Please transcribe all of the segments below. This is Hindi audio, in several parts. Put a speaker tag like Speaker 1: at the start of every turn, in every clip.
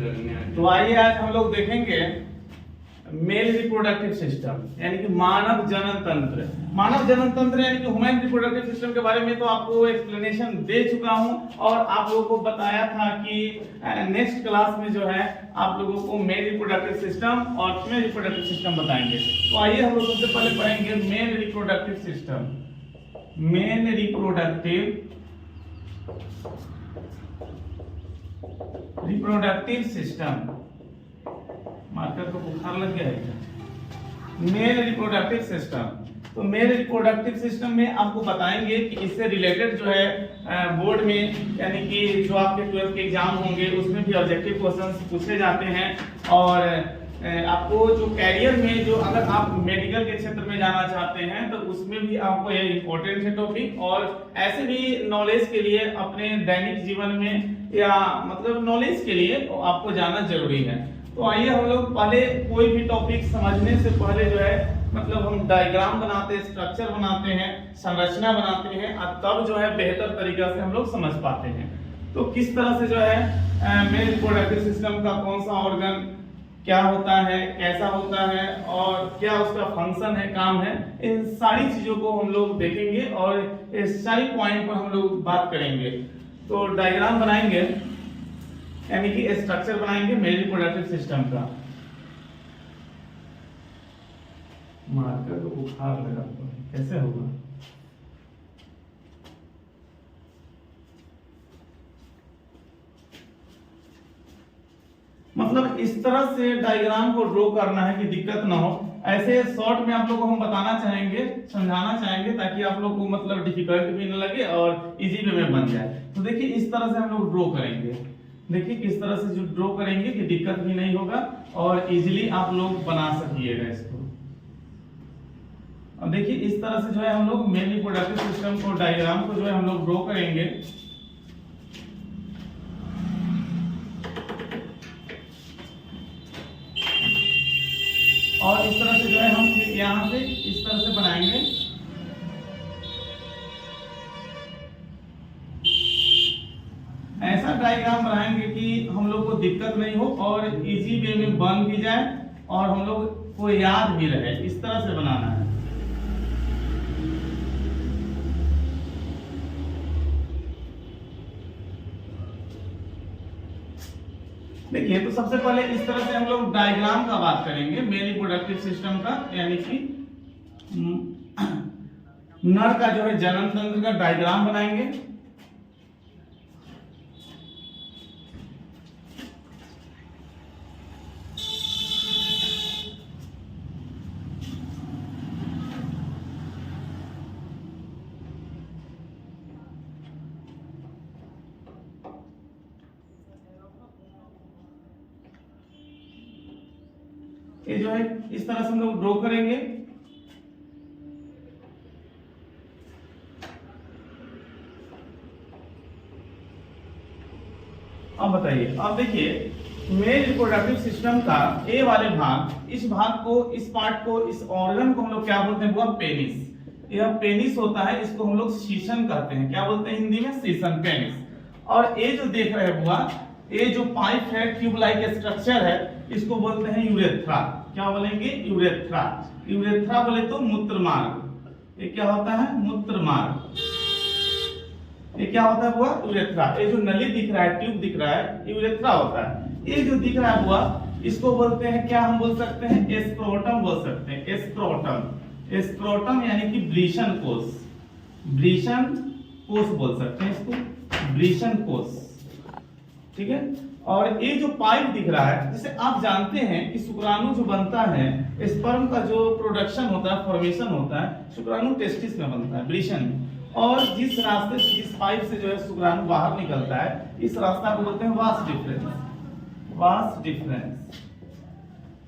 Speaker 1: तो आइए आज हम लोग देखेंगे मेल रिप्रोडक्टिव सिस्टम यानी कि मानव जनन तंत्र। मानव जनन तंत्र यानी कि ह्यूमन रिप्रोडक्टिव सिस्टम के बारे में तो आपको एक्सप्लेनेशन दे चुका हूं और आप लोगों को बताया था कि नेक्स्ट क्लास में जो है आप लोगों को मेल रिप्रोडक्टिव सिस्टम और फीमेल रिप्रोडक्टिव सिस्टम बताएंगे। तो आइए हम लोग सबसे पहले पढ़ेंगे male reproductive system. Male reproductive system, marker को बुखार लग गया है। मेल रिप्रोडक्टिव सिस्टम, तो मेल रिप्रोडक्टिव सिस्टम में आपको बताएंगे कि इससे रिलेटेड जो है बोर्ड में यानी कि जो आपके 12th के एग्जाम होंगे उसमें भी ऑब्जेक्टिव क्वेश्चंस पूछे जाते हैं और आपको जो कैरियर में जो अगर आप मेडिकल के क्षेत्र में जाना चाहते हैं तो उसमें भी आपको ये इम्पोर्टेंट है टॉपिक। और ऐसे भी नॉलेज के लिए अपने दैनिक जीवन में या मतलब नॉलेज के लिए तो आपको जाना जरूरी है। तो आइए हम लोग पहले कोई भी टॉपिक समझने से पहले जो है मतलब हम डायग्राम बनाते हैं, स्ट्रक्चर बनाते हैं, संरचना बनाते हैं और तब जो है बेहतर तरीका से हम लोग समझ पाते हैं। तो किस तरह से जो है मेल रिप्रोडक्टिव सिस्टम का कौन सा ऑर्गन क्या होता है, कैसा होता है और क्या उसका फंक्शन है, काम है, इन सारी चीजों को हम लोग देखेंगे और इस सारी पॉइंट पर हम लोग बात करेंगे। तो डायग्राम बनाएंगे यानी कि स्ट्रक्चर बनाएंगे मेल रिप्रोडक्टिव सिस्टम का। मार्कर को बुखार लगा तो कैसे होगा? मतलब इस तरह से डायग्राम को ड्रॉ करना है कि दिक्कत ना हो। ऐसे शॉर्ट में आप लोगों को हम बताना चाहेंगे, समझाना चाहेंगे ताकि आप लोग को मतलब डिफिकल्ट भी ना लगे और इजी वे में बन जाए। तो देखिए इस तरह से हम लोग ड्रॉ करेंगे। देखिए किस तरह से जो ड्रॉ करेंगे कि दिक्कत भी नहीं होगा और इजीली आप लोग बना सकिएगा इसको। अब देखिए इस तरह से जो है हम लोग मेल रिप्रोडक्टिव सिस्टम को डायग्राम को जो है हम लोग ड्रॉ करेंगे। और इस तरह से जो है हम यहां से इस तरह से बनाएंगे। ऐसा डायग्राम बनाएंगे कि हम लोग को दिक्कत नहीं हो और इजी वे में बन भी जाए और हम लोग को याद भी रहे। इस तरह से बनाना है। देखिए तो सबसे पहले इस तरह से हम लोग डायग्राम का बात करेंगे मेल रिप्रोडक्टिव सिस्टम का यानी कि नर का जो है जनन तंत्र का डायग्राम बनाएंगे। ये जो है इस तरह से हम लोग ड्रॉ करेंगे। अब बताइए, अब देखिए मेल रिप्रोडक्टिव सिस्टम का ए वाले भाग, इस भाग को, इस पार्ट को, इस ऑर्गन को हम लोग क्या बोलते हैं? बुआ पेनिस। यह पेनिस होता है, इसको हम लोग शीशन कहते हैं। क्या बोलते हैं हिंदी में? शीशन, पेनिस। और ये जो देख रहे हैं बुआ, ये जो पाइप है, ट्यूब लाइक स्ट्रक्चर है, इसको बोलते हैं यूरेथ्रा। क्या बोलेंगे? यूरेथ्रा। यूरेथ्रा बोले तो मूत्र मार्ग। ये क्या होता है? मूत्र मार्ग। ये क्या होता है बुआ? यूरेथ्रा। ये जो नली दिख रहा है, ट्यूब दिख रहा है, यूरेथ्रा होता है। ये जो दिख रहा है बुआ, इसको बोलते हैं, क्या हम बोल सकते हैं? एस्क्रोटम बोल सकते हैं। एस्क्रोटम, एस्क्रोटम यानी कि वृषण कोश। वृषण कोश बोल सकते हैं इसको, वृषण कोश। ठीक है। और ये जो पाइप दिख रहा है, जिसे आप जानते हैं कि शुक्राणु जो बनता है, स्पर्म का जो प्रोडक्शन होता है, फॉर्मेशन होता है, शुक्राणु टेस्टिस में बनता है, वृषण में। और जिस रास्ते से, जिस पाइप से जो है शुक्राणु बाहर निकलता है, इस रास्ता को बोलते हैं vas deferens. Vas deferens,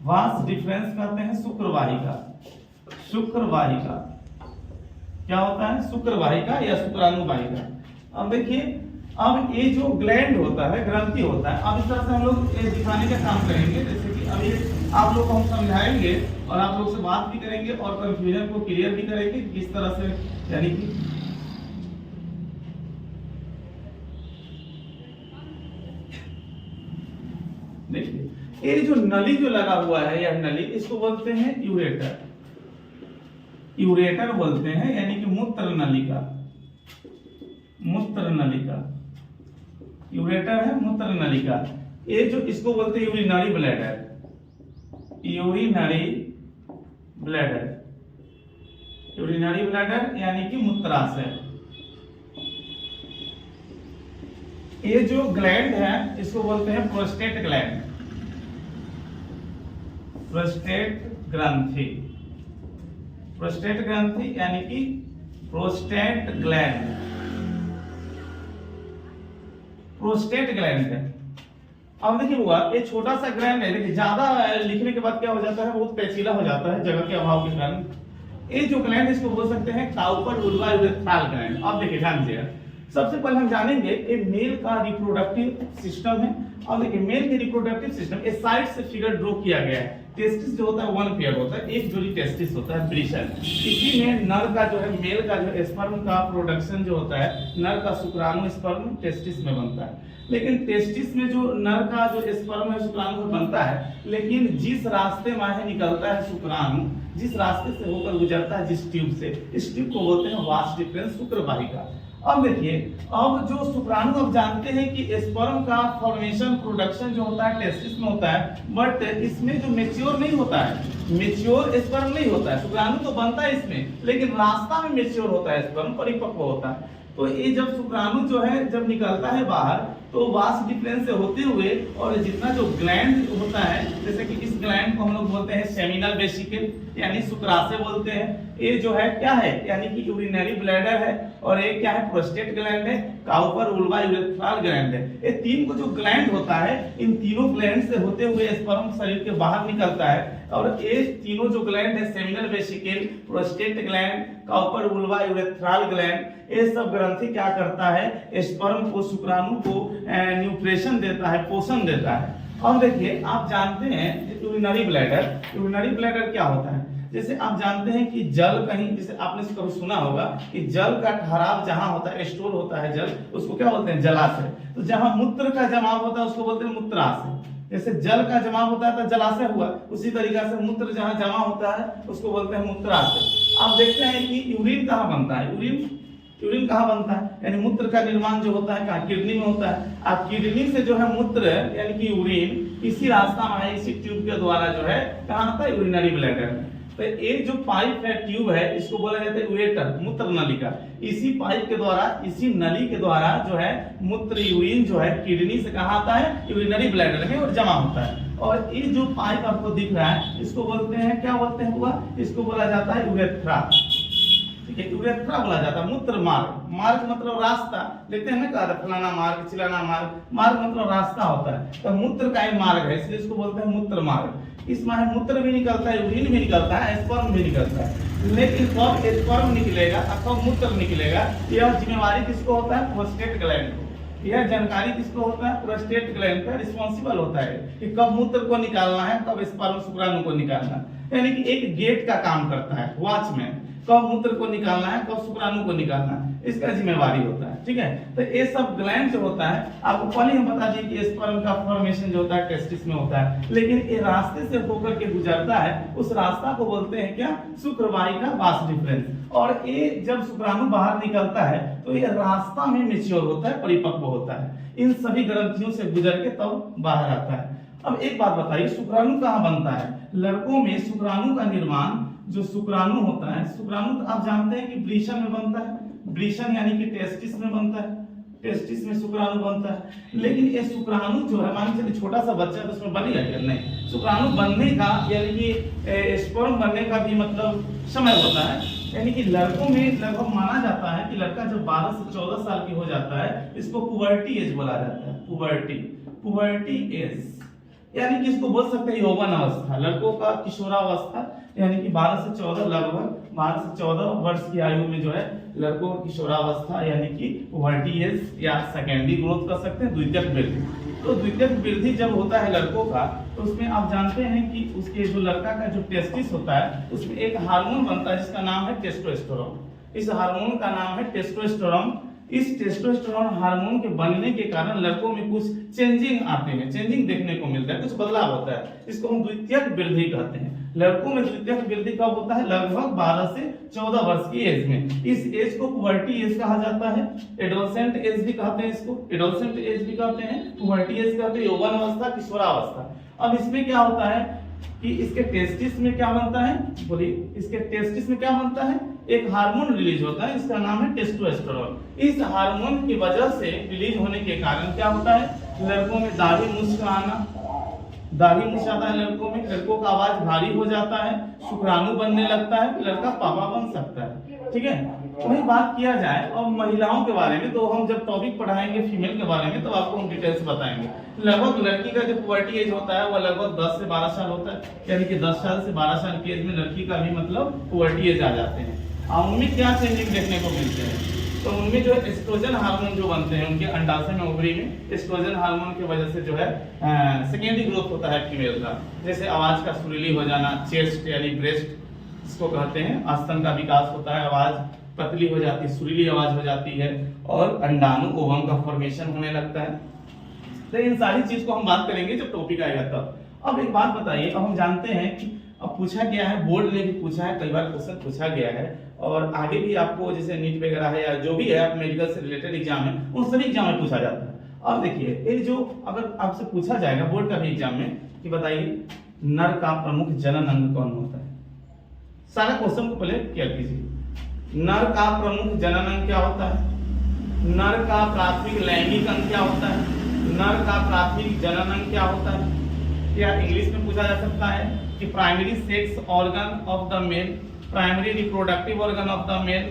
Speaker 1: vas deferens कहते हैं शुक्रवाहिका। शुक्रवाहिका क्या होता है? शुक्रवाहिका या शुक्राणु वाहिका। अब देखिए, अब ये जो ग्लैंड होता है, ग्रंथि होता है, अब इस तरह से हम लोग दिखाने का काम करेंगे। जैसे कि अभी आप लोग को हम समझाएंगे और आप लोग से बात भी करेंगे और कंफ्यूजन को क्लियर भी करेंगे किस तरह से, यानी कि देखिए ये जो नली जो लगा हुआ है, यह नली, इसको बोलते हैं यूरेटर। यूरेटर बोलते हैं, यानी कि मूत्र नलिका। मूत्र नलिका यूरेटर है, मूत्र नलिका। ये जो इसको बोलते हैं urinary bladder. Urinary bladder, urinary bladder यानी कि मूत्राशय। ये जो ग्लैंड है इसको बोलते हैं प्रोस्टेट ग्लैंड। प्रोस्टेट ग्रंथि, प्रोस्टेट ग्रंथि यानी कि प्रोस्टेट ग्लैंड। प्रोस्टेट ग्लैंड है। अब देखिए हुआ ये छोटा सा ग्लैंड है, देखिए ज्यादा लिखने के बाद क्या हो जाता है, बहुत पेचीदा हो जाता है जगह के अभाव के कारण। ये जो ग्लैंड इसको बोल सकते हैं काउपर वुल्वा यूरेथ्रल ग्लैंड। अब देखिए ध्यान दीजिएगा, सबसे पहले हम जानेंगे ये मेल का रिप्रोडक्टिव सिस्टम है। और देखिए मेल के रिप्रोडक्टिव सिस्टम इस साइड से फिगर ड्रॉ किया गया है। टेस्टिस जो होता है वन पेयर होता है, एक जोड़ी टेस्टिस होता है, ब्रिशन। इसी में नर का जो है, मेल का जो स्पर्म का प्रोडक्शन जो होता है, नर का शुक्राणु स्पर्म टेस्टिस में बनता है। लेकिन टेस्टिस में जो नर का जो स्पर्म है शुक्राणु में बनता है, लेकिन जिस रास्ते माहे निकलता है शुक्राणु, जिस रास्ते से होकर गुजरता है, जिस ट्यूब से, इस ट्यूब को बोलते हैं वास डिफरेंस शुक्रवाहिका। अब देखिए, अब जो शुक्राणु, अब जानते हैं कि स्पर्म का फॉर्मेशन प्रोडक्शन जो होता है टेस्टिस में होता है, बट इसमें जो मेच्योर नहीं होता है, मेच्योर स्पर्म नहीं होता है। शुक्राणु तो बनता है इसमें, लेकिन रास्ता में मेच्योर होता है स्पर्म, परिपक्व होता है। तो ये जब शुक्राणु जो है जब निकलता है बाहर, तो वास डिफरेंस से होते हुए और जितना जो ग्लैंड होता है, जैसे कि इस ग्लैंड को हम लोग बोलते हैं सेमिनल वेसिकल यानी शुक्राशय बोलते हैं। ये जो है क्या है, यानी कि यूरिनरी ब्लैडर है, और ये क्या है, प्रोस्टेट ग्लैंड है, काउपर वुल्वा यूरेथ्रल ग्लैंड है। ये तीन को जो ग्लैंड होता है, इन तीनों ग्लैंड से होते हुए स्पर्म शरीर के बाहर निकलता है। और ये तीनों जो ग्लैंड है, seminal vesicle, prostate gland, Cowper vulva urethral gland, ये सब ग्रंथि क्या करता है, स्पर्म को, शुक्राणु को न्यूट्रिशन देता है, पोषण देता है। अब देखिए, आप जानते हैं यूरिनरी ब्लैडर, यूरिनरी ब्लैडर क्या होता है, जैसे आप जानते हैं कि जल कहीं, जैसे आपने कभी सुना होगा कि जल का ठहराव जहां होता है, स्टोर होता है जल, उसको क्या बोलते हैं, जलाशय। तो जहां मूत्र का जमाव होता है उसको बोलते हैं मूत्राशय। जैसे जल का जमाव होता है तो जलाशय हुआ, उसी तरीके से मूत्र जहां जमा होता है उसको बोलते हैं मूत्राशय। आप देखते हैं कि यूरिन कहाँ बनता है, यूरिन कहाँ बनता है, यानी मूत्र का निर्माण जो होता है कहाँ, किडनी में होता है। आप किडनी से जो है मूत्र यानी कि यूरिन इसी रास्ता में, इसी ट्यूब के द्वारा जो है कहाँ आता है, यूरिनरी ब्लैडर में। तो ये जो पाइप है, ट्यूब है, इसको बोला जाता है यूरेटर, मूत्र नलिका। इसी पाइप के द्वारा, इसी नली के द्वारा जो है मूत्र यूरिन जो है किडनी से कहाँ आता है, यूरिनरी ब्लैडर में और जमा होता है। और ये जो पाइप आपको दिख रहा है इसको बोलते हैं, क्या बोलते हैं हुआ, इसको बोला जाता है यूरेथ्रा। ठीक है, यूरेथ्रा बोला जाता है। मूत्र मार्ग, मार्ग मतलब रास्ता, देखते हैं ना, कहा फलाना मार्ग, चिलाना मार्ग, मार्ग मतलब रास्ता होता है। तो मूत्र का एक मार्ग है, इसलिए इसको बोलते हैं मूत्र मार्ग। इसमें मूत्र भी निकलता है, यूरिन भी निकलता है, स्पर्म भी निकलता है। लेकिन कब स्पर्म निकलेगा और कब मूत्र निकलेगा, यह जिम्मेवारी किसको होता है, प्रोस्टेट ग्लैंड को। यह जानकारी किसको होता है, प्रोस्टेट ग्लैंड का रिस्पॉन्सिबल होता है कि कब मूत्र को निकालना है, कब स्पर्म शुक्राणु को निकालना है। यानी कि एक गेट का काम करता है, वॉचमैन, कब मूत्र को निकालना है, कब शुक्राणु को निकालना है, इसका जिम्मेवारी होता है। ठीक है, तो ये सब ग्लैंड जो होता है, आपको पहले हम बता दें कि स्पर्म का फॉर्मेशन जो होता है टेस्टिस में होता है, लेकिन ये रास्ते से होकर के गुजरता है, उस रास्ता को बोलते हैं क्या, शुक्रवाहिका वास डिफरेंस। और ये जब शुक्राणु बाहर निकलता है तो ये रास्ता में मैच्योर होता है, परिपक्व होता है, इन सभी ग्रंथियों से गुजर के तब बाहर आता है। अब एक बात बताइए, शुक्राणु कहाँ बनता है, लड़कों में शुक्राणु का निर्माण, जो शुक्राणु होता है, शुक्राणु तो आप जानते हैं कि वृषण में बनता है, वृषण यानी कि टेस्टिस में बनता है, टेस्टिस में शुक्राणु बनता है। लेकिन ये शुक्राणु जो है, मान लीजिए छोटा सा बच्चा है तो उसमें बनेगा क्या, नहीं। शुक्राणु बनने का यानी कि स्पर्म बनने का भी मतलब समय होता है। यानी कि लड़कों में लगभग माना जाता है कि लड़का जब 12 से 14 साल की हो जाता है, इसको पुबर्टी एज बोला जाता है, पुबर्टी एज, यानी कि इसको बोल सकते हैं यौवन अवस्था, लड़कों का किशोरावस्था, यानी कि 12 से 14, लगभग 12 से 14 वर्ष की आयु में जो है लड़कों की किशोरावस्था यानी कि पुबर्टी एज या सेकेंडरी ग्रोथ कर सकते हैं, द्वितीयक वृद्धि। तो द्वितीयक वृद्धि जब होता है लड़कों का, तो उसमें आप जानते हैं कि उसके जो लड़का का जो टेस्टिस होता है, उसमें एक हार्मोन बनता है जिसका नाम है टेस्टोस्टेरोन। इस हार्मोन का नाम है टेस्टोस्टेरोन। इस टेस्टोस्टेरोन हार्मोन के बनने के कारण लड़कों में कुछ चेंजिंग आते हैं, चेंजिंग देखने को मिलता है, कुछ बदलाव होता है। इसको हम द्वितीयक वृद्धि कहते हैं। लड़कों में द्वितीयक वृद्धि कब होता है? लगभग 12 से 14 वर्ष की एज में। इस एज को पुबर्टी एज कहा जाता है, एडोलसेंट एज भी कहते हैं, इसको एडोलसेंट एज भी कहते हैं, पुबर्टी एज कहते हैं, यौवन अवस्था, किशोरावस्था। अब इसमें क्या होता है कि इसके टेस्टिस में क्या बनता है? बोलिए, इसके टेस्टिस में क्या बनता है? एक हार्मोन रिलीज होता है, इसका नाम है टेस्टोस्टेरोन। इस हार्मोन की वजह से रिलीज होने के कारण क्या होता है? लड़कों में दाढ़ी मूंछ आना, दाढ़ी मूंछ आता है लड़कों में, लड़कों का आवाज भारी हो जाता है, शुक्राणु बनने लगता है, लड़का पापा बन सकता है। ठीक है, वही बात किया जाए और महिलाओं के बारे में, तो हम जब टॉपिक पढ़ाएंगे फीमेल के बारे में तो आपको हम डिटेल्स बताएंगे। लगभग लड़की का जो पुबर्टी एज होता है वो लगभग 10 से 12 साल होता है, यानी कि 10 साल से 12 साल की एज में लड़की का भी मतलब पुबर्टी एज आ जाते हैं। और उनमें क्या चेंजिंग देखने को मिलते हैं? तो उनमें जो एस्ट्रोजन हार्मोन जो बनते हैं उनके अंडाशय में, ओवरी में, एस्ट्रोजन हार्मोन की वजह से जो है सेकेंडरी ग्रोथ होता है फीमेल का, जैसे आवाज का सुरीली हो जाना, चेस्ट यानी ब्रेस्ट इसको कहते हैं, स्तन का विकास होता है, आवाज पतली हो जाती है, सुरीली आवाज हो जाती है, और अंडाणु ओवम का फॉर्मेशन होने लगता है। तो इन सारी चीज को हम बात करेंगे जब टॉपिक आएगा तब। अब एक बात बताइए, अब हम जानते हैं कि अब पूछा गया है, बोर्ड ने भी पूछा है, कई बार क्वेश्चन पूछा गया है, और आगे भी आपको जैसे नीट वगैरह है या जो भी है मेडिकल से रिलेटेड एग्जाम है, उन सभी एग्जाम में पूछा जाता है। अब देखिए, ये जो अगर आपसे पूछा जाएगा बोर्ड का भी एग्जाम में कि बताइए नर का प्रमुख जनन अंग कौन होता है, सारा क्वेश्चन को पहले क्लियर कीजिए। नर का प्रमुख जनन अंग क्या होता है? नर का प्राथमिक लैंगिक अंग क्या होता है? नर का प्राथमिक जनन अंग क्या होता है? या इंग्लिश में पूछा जा सकता है कि primary sex organ of the male, primary reproductive organ of the male,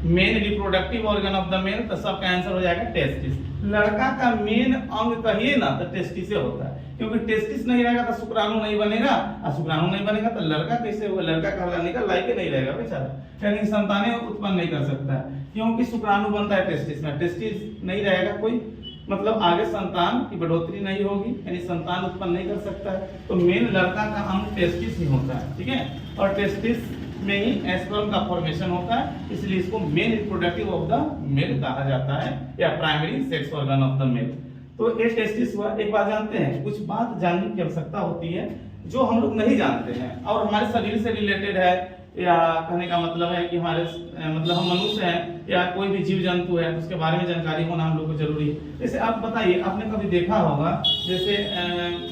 Speaker 1: main reproductive organ of the male, तो सबका आंसर हो जाएगा टेस्टिस। लड़का का मेन अंग कहिए ना तो टेस्टिस से होता है, क्योंकि टेस्टिस नहीं रहेगा तो शुक्राणु नहीं बनेगा, और शुक्राणु नहीं बनेगा तो लड़का कैसे होगा? लड़का कहलाने का लायक नहीं रहेगा बेचारा, यानी संतानें उत्पन्न नहीं कर सकता है, क्योंकि शुक्राणु बनता है टेस्टिस में, टेस्टिस नहीं रहेगा कोई, मतलब आगे संतान की बढ़ोतरी नहीं होगी, यानी संतान उत्पन्न नहीं कर सकता है। तो मेन लड़का का अंग टेस्टिस ही होता है, ठीक है, और टेस्टिस में ही स्पर्म का फॉर्मेशन होता है, इसलिए इसको main reproductive of the male कहा जाता है, या primary sex organ of the male. तो ये टेस्टिस हुआ। एक बात जानते हैं, कुछ बात जानने की आवश्यकता होती है जो हम लोग नहीं जानते हैं और हमारे शरीर से रिलेटेड है, या कहने का मतलब है कि हमारे मतलब हम मनुष्य हैं या कोई भी जीव जंतु है, उसके बारे में जानकारी होना हम लोग को जरूरी है। जैसे आप बताइए, आपने कभी देखा होगा जैसे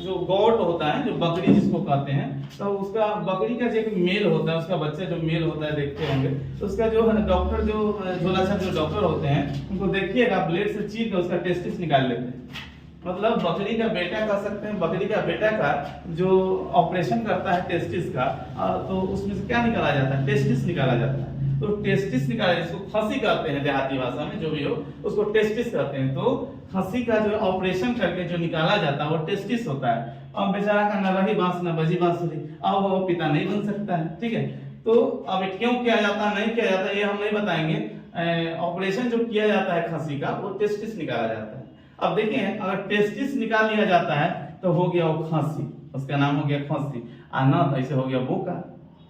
Speaker 1: जो गौट होता है, जो बकरी जिसको कहते हैं, तो उसका बकरी का जो एक मेल होता है, उसका बच्चा जो मेल होता है देखते होंगे, तो उसका जो डॉक्टर जो झोला छाप जो डॉक्टर होते हैं उनको देखिएगा ब्लेड से चीर के उसका टेस्टिस निकाल लेते हैं। मतलब बकरी का बेटा कह सकते हैं, बकरी का बेटा का जो ऑपरेशन करता है टेस्टिस का, तो उसमें से क्या निकाला जाता है? टेस्टिस निकाला जाता है। तो टेस्टिस निकाला, जिसको खसी कहते हैं देहाती भाषा में, जो भी हो उसको टेस्टिस कहते हैं। तो खसी का जो ऑपरेशन करके जो निकाला जाता है वो टेस्टिस होता है। अब बेचारा का न रही बांस न बजी बांसुरी, अब वो पिता नहीं बन सकता है, ठीक है। तो अब क्यों किया जाता है, नहीं किया जाता, ये हम नहीं बताएंगे। ऑपरेशन जो किया जाता है खसी का, वो टेस्टिस निकाला जाता है। अब देखिए, अगर टेस्टिस निकाल लिया जाता है तो हो गया वो खांसी, उसका नाम हो गया खांसी, और ना तो ऐसे हो गया बोका,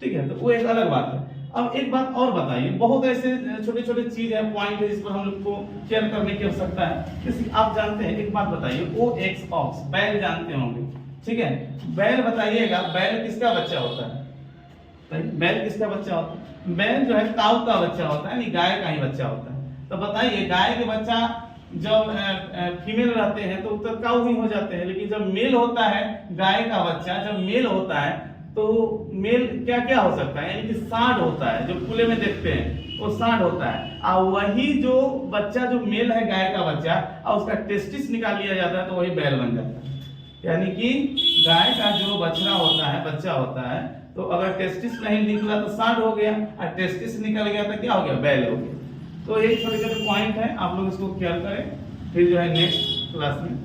Speaker 1: ठीक है। तो वो एक अलग बात है। अब एक बात और बताइए, बहुत ऐसे छोटे छोटे चीज है, पॉइंट है जिस पर हम लोग को केयर करने की आवश्यकता है। जैसे आप जानते हैं, एक बात बताइए, ओ एक्स ऑक्स, बैल जानते होंगे, ठीक है। बैल बताइएगा, बैल किसका बच्चा होता है? बैल किसका बच्चा होता है? बैल जो है काऊ का बच्चा होता है, यानी गाय का ही बच्चा होता है। तो बताइए, गाय के बच्चा जब फीमेल रहते हैं तो काऊ ही हो जाते हैं, लेकिन जब मेल होता है गाय का बच्चा, जब मेल होता है तो मेल क्या क्या हो सकता है? यानी कि सांड होता है, जो खुले में देखते हैं वो सांड होता है। और वही जो बच्चा जो मेल है गाय का बच्चा, और उसका टेस्टिस निकाल लिया जाता है तो वही बैल बन जाता है। यानी कि गाय का जो बछड़ा होता है, बच्चा होता है, तो अगर टेस्टिस नहीं निकला तो सांड हो गया, और टेस्टिस निकल गया तो क्या हो गया? बैल हो गया। तो ये छोटे छोटे पॉइंट है, आप लोग इसको केयर करें, फिर जो है नेक्स्ट क्लास में